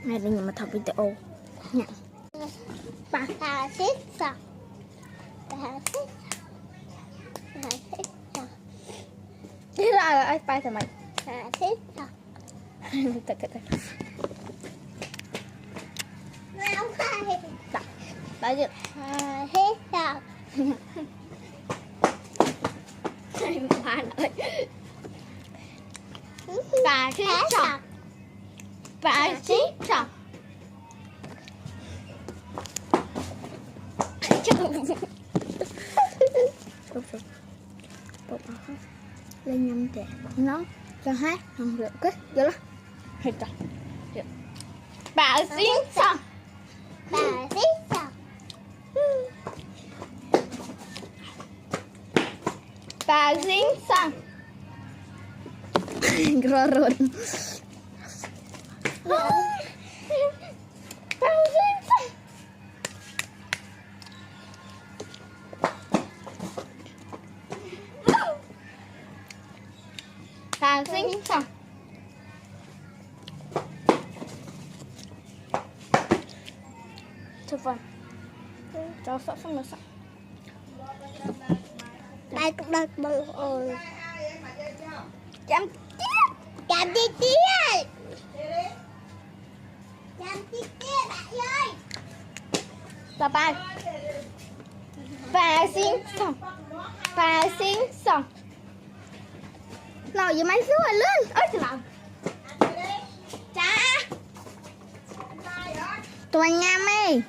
Này là nhưng mà thật video nha. Bà ta xích sao? Bà xích. Bà xích sao? Thế là ai bay thằng mày? Bà xích sao? Thật. Không phải. Đấy chứ. Bà xích sao? Ba nói. Bà xích sao? Bà xích sao? Bột lên nhâm trẻ nó cho hát không được cái vô đó hết rồi. Bà xích sao? Bà xích sao? Bà xích sao? Rồi rồi. Bà xích sao? Thôi vâng. Cho sợ không nó sợ. Đây cũng được bằng ồn. Chăm Chạm đi kia. Chạm đi kia bạn ơi. Bà bà xích sao? Bà xích sao? Nào giờ máy xuống rồi lên. Ôi trời lòng. Cha. Tụi anh nhâm đi.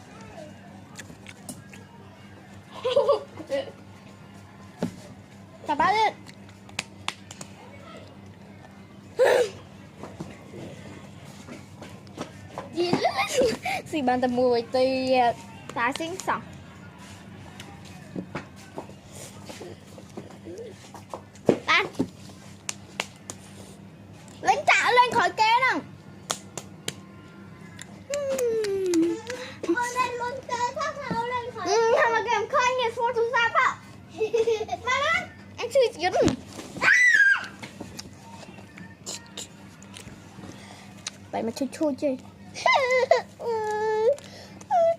Chào bác đi. Gì si bạn ta mùi tì ta xinh sòng. Anh lên trả lên khỏi kế nào. Ôi lên luôn chơi thoát hậu lên khỏi. Thằng mà kèm khơi nghe số thứ sao không? Mà lên anh chưa dính. Vậy mà chua chua chơi.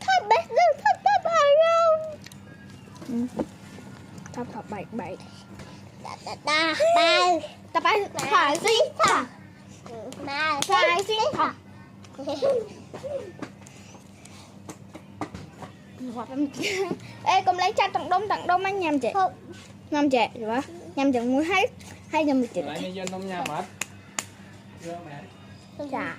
Thật bét đâu, thật bét đâu. Thật bậy. Ta Bay phải xích thả. Phải xích thả. Ê con lấy cha tặng đông anh nhầm chị. Nhầm chị rồi á. Nhầm chẳng muốn hết. Hay nhầm bị chị. Lại đi dân đông nhà mệt. Dạ.